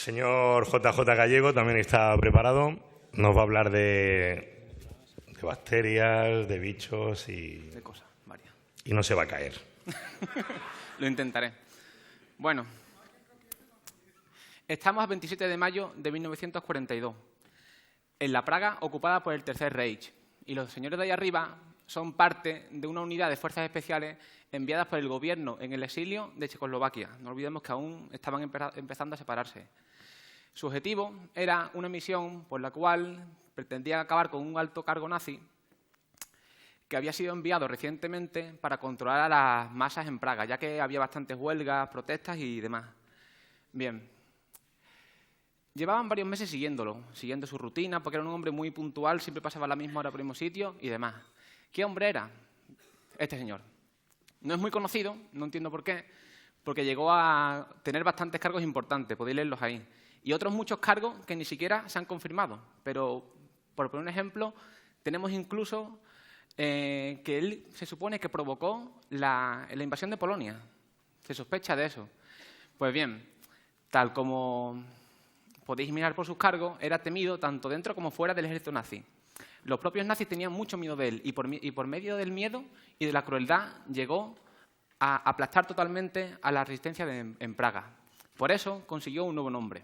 señor JJ Gallego también está preparado. Nos va a hablar de bacterias, de bichos y... De cosas, varias. Y no se va a caer. Lo intentaré. Bueno, estamos a 27 de mayo de 1942, en la Praga ocupada por el Tercer Reich. Y los señores de ahí arriba son parte de una unidad de fuerzas especiales enviadas por el gobierno en el exilio de Checoslovaquia. No olvidemos que aún estaban empezando a separarse. Su objetivo era una misión por la cual pretendía acabar con un alto cargo nazi que había sido enviado recientemente para controlar a las masas en Praga, ya que había bastantes huelgas, protestas y demás. Bien. Llevaban varios meses siguiendo su rutina, porque era un hombre muy puntual, siempre pasaba a la misma hora por el mismo sitio y demás. ¿Qué hombre era? Este señor. No es muy conocido, no entiendo por qué, porque llegó a tener bastantes cargos importantes, podéis leerlos ahí. Y otros muchos cargos que ni siquiera se han confirmado. Pero, por poner un ejemplo, tenemos incluso que él se supone que provocó la invasión de Polonia. Se sospecha de eso. Pues bien, tal como podéis mirar por sus cargos, era temido tanto dentro como fuera del ejército nazi. Los propios nazis tenían mucho miedo de él y por medio del miedo y de la crueldad llegó a aplastar totalmente a la resistencia en Praga. Por eso consiguió un nuevo nombre.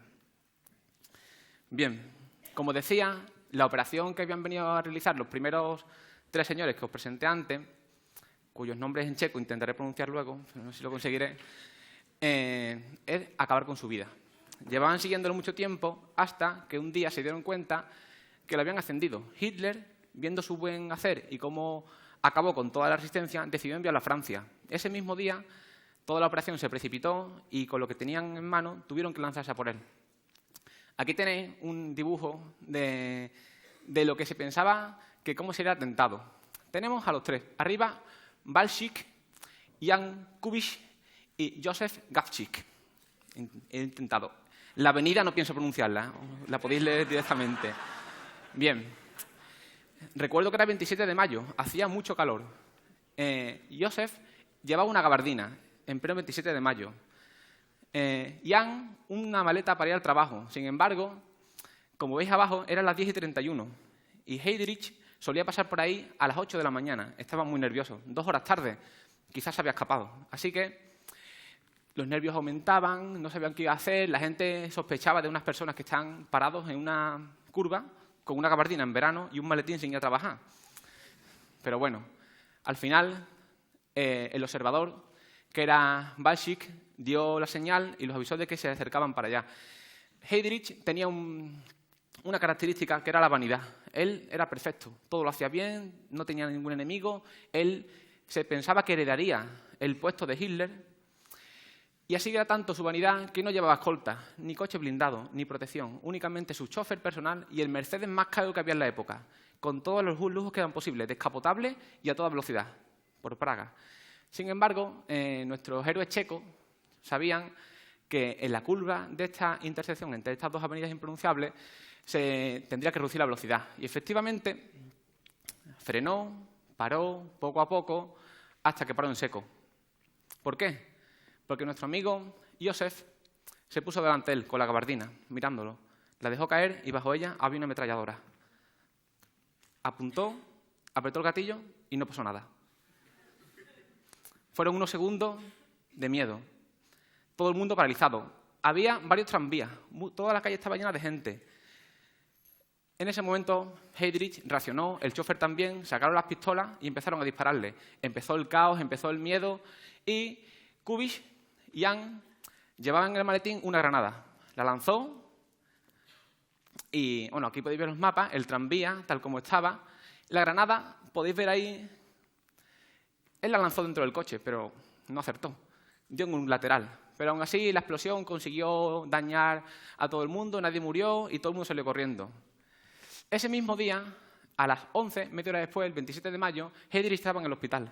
Bien, como decía, la operación que habían venido a realizar los primeros tres señores que os presenté antes, cuyos nombres en checo intentaré pronunciar luego, no sé si lo conseguiré, es acabar con su vida. Llevaban siguiéndolo mucho tiempo hasta que un día se dieron cuenta que lo habían ascendido. Hitler, viendo su buen hacer y cómo acabó con toda la resistencia, decidió enviarlo a Francia. Ese mismo día, toda la operación se precipitó y con lo que tenían en mano tuvieron que lanzarse a por él. Aquí tenéis un dibujo de lo que se pensaba que cómo sería el atentado. Tenemos a los tres. Arriba, Balshik, Jan Kubiš y Josef Gavčík. He intentado. La avenida no pienso pronunciarla, la podéis leer directamente. Bien. Recuerdo que era 27 de mayo, hacía mucho calor. Josef llevaba una gabardina, en pleno 27 de mayo. Jan, una maleta para ir al trabajo. Sin embargo, como veis abajo, eran las 10:31. Y Heydrich solía pasar por ahí a las 8 de la mañana. Estaba muy nervioso. 2 horas tarde. Quizás se había escapado. Así que los nervios aumentaban, no sabían qué iba a hacer. La gente sospechaba de unas personas que están parados en una curva con una gabardina en verano y un maletín sin ir a trabajar. Pero bueno, al final, el observador, que era Balshik, dio la señal y los avisó de que se acercaban para allá. Heydrich tenía una característica que era la vanidad. Él era perfecto, todo lo hacía bien, no tenía ningún enemigo. Él se pensaba que heredaría el puesto de Hitler. Y así era tanto su vanidad que no llevaba escolta, ni coche blindado, ni protección. Únicamente su chofer personal y el Mercedes más caro que había en la época, con todos los lujos que eran posibles, descapotable y a toda velocidad, por Praga. Sin embargo, nuestros héroes checos sabían que en la curva de esta intersección entre estas dos avenidas impronunciables se tendría que reducir la velocidad. Y efectivamente frenó, paró poco a poco hasta que paró en seco. ¿Por qué? Porque nuestro amigo Josef se puso delante de él con la gabardina, mirándolo. La dejó caer y bajo ella había una ametralladora. Apuntó, apretó el gatillo y no pasó nada. Fueron unos segundos de miedo. Todo el mundo paralizado. Había varios tranvías. Toda la calle estaba llena de gente. En ese momento, Heydrich reaccionó, el chofer también, sacaron las pistolas y empezaron a dispararle. Empezó el caos, empezó el miedo y Kubiš y Jan llevaban en el maletín una granada. La lanzó y, bueno, aquí podéis ver los mapas, el tranvía, tal como estaba. La granada, podéis ver ahí, él la lanzó dentro del coche, pero no acertó. Dio en un lateral. Pero aún así, la explosión consiguió dañar a todo el mundo, nadie murió y todo el mundo salió corriendo. Ese mismo día, a las 11, media hora después, el 27 de mayo, Heydrich estaba en el hospital.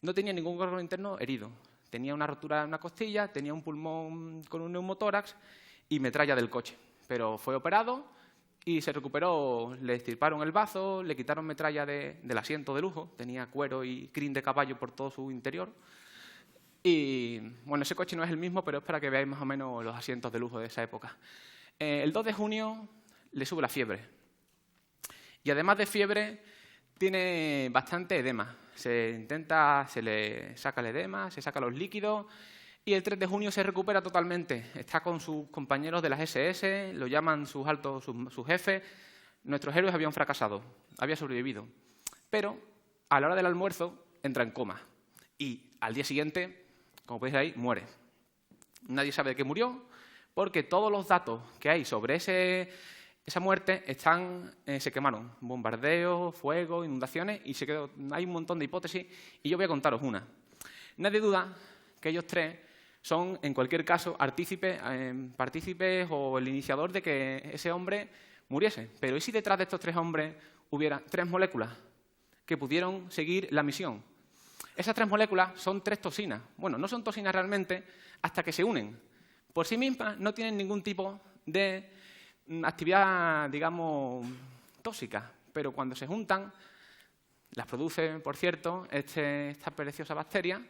No tenía ningún órgano interno herido. Tenía una rotura en una costilla, tenía un pulmón con un neumotórax y metralla del coche. Pero fue operado y se recuperó. Le extirparon el bazo, le quitaron metralla del asiento de lujo. Tenía cuero y crin de caballo por todo su interior. Y, bueno, ese coche no es el mismo, pero es para que veáis más o menos los asientos de lujo de esa época. El 2 de junio le sube la fiebre. Y además de fiebre, tiene bastante edema. Se le saca el edema, se saca los líquidos, y el 3 de junio se recupera totalmente. Está con sus compañeros de las SS, lo llaman sus jefes. Nuestros héroes habían fracasado, había sobrevivido. Pero a la hora del almuerzo entra en coma. Y al día siguiente, como podéis ver ahí, muere. Nadie sabe de qué murió, porque todos los datos que hay sobre esa muerte se quemaron. Bombardeos, fuego, inundaciones, y hay un montón de hipótesis, y yo voy a contaros una. Nadie duda que ellos tres son, en cualquier caso, partícipes o el iniciador de que ese hombre muriese. Pero ¿y si detrás de estos 3 hombres hubiera 3 moléculas que pudieron seguir la misión? Esas 3 moléculas son 3 toxinas. Bueno, no son toxinas realmente hasta que se unen. Por sí mismas no tienen ningún tipo de actividad, digamos, tóxica, pero cuando se juntan, las produce, por cierto, esta preciosa bacteria.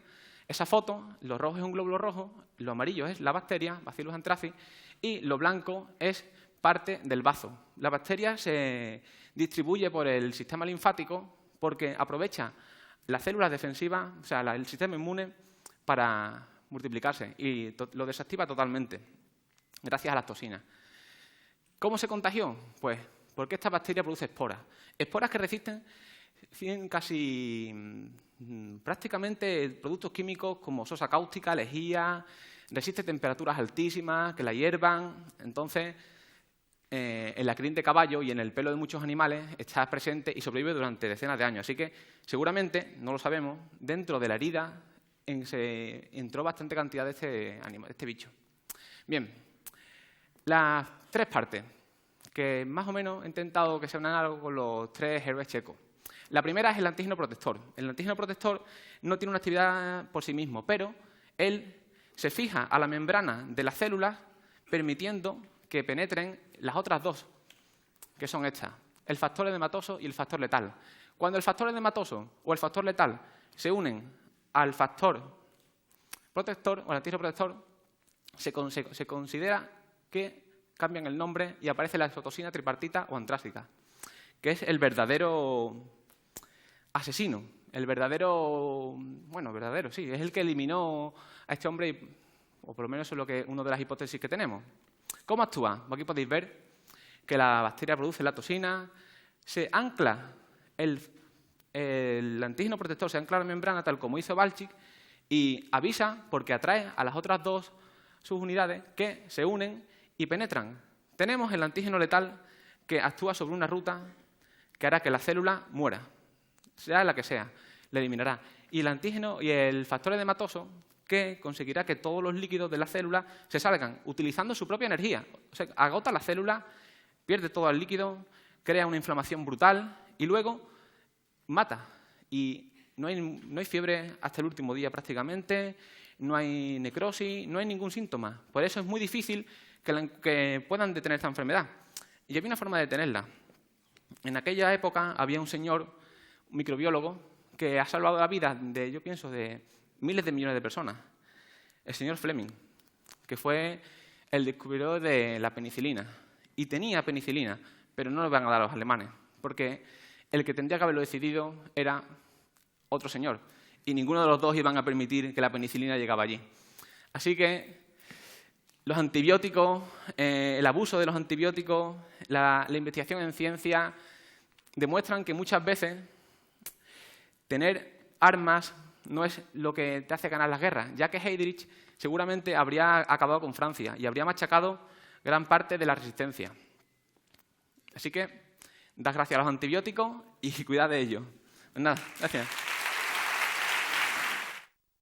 Esa foto, lo rojo es un glóbulo rojo, lo amarillo es la bacteria, Bacillus anthracis, y lo blanco es parte del bazo. La bacteria se distribuye por el sistema linfático porque aprovecha las células defensivas, o sea, el sistema inmune, para multiplicarse y lo desactiva totalmente, gracias a las toxinas. ¿Cómo se contagió? Pues porque esta bacteria produce esporas. Esporas que resisten prácticamente productos químicos como sosa cáustica, lejía, resiste temperaturas altísimas, que la hiervan. Entonces, en la crin de caballo y en el pelo de muchos animales está presente y sobrevive durante decenas de años. Así que, seguramente, no lo sabemos, dentro de la herida se entró bastante cantidad de este bicho. Bien, las 3 partes, que más o menos he intentado que se unan algo con los 3 héroes checos. La primera es el antígeno protector. El antígeno protector no tiene una actividad por sí mismo, pero él se fija a la membrana de las células, permitiendo que penetren las otras 2, que son estas, el factor edematoso y el factor letal. Cuando el factor edematoso o el factor letal se unen al factor protector o al antígeno protector, se considera que cambian el nombre y aparece la exotoxina tripartita o antrácica, que es el verdadero asesino, el verdadero, sí, es el que eliminó a este hombre, o por lo menos eso es una de las hipótesis que tenemos. ¿Cómo actúa? Aquí podéis ver que la bacteria produce la toxina, se ancla el antígeno protector, se ancla a la membrana tal como hizo Balchik y avisa porque atrae a las otras 2 subunidades que se unen y penetran. Tenemos el antígeno letal que actúa sobre una ruta que hará que la célula muera, sea la que sea, la eliminará. Y el antígeno y el factor edematoso que conseguirá que todos los líquidos de la célula se salgan utilizando su propia energía. O sea, agota la célula, pierde todo el líquido, crea una inflamación brutal y luego mata. Y no hay fiebre hasta el último día prácticamente, no hay necrosis, no hay ningún síntoma. Por eso es muy difícil que puedan detener esta enfermedad. Y había una forma de detenerla. En aquella época había un señor, un microbiólogo, que ha salvado la vida de miles de millones de personas. El señor Fleming, que fue el descubridor de la penicilina. Y tenía penicilina, pero no lo iban a dar a los alemanes, porque el que tendría que haberlo decidido era otro señor. Y ninguno de los 2 iban a permitir que la penicilina llegara allí. Así que los antibióticos, el abuso de los antibióticos, la investigación en ciencia demuestran que muchas veces tener armas no es lo que te hace ganar las guerras, ya que Heydrich seguramente habría acabado con Francia y habría machacado gran parte de la resistencia. Así que, dad gracias a los antibióticos y cuidad de ellos. Pues nada, gracias.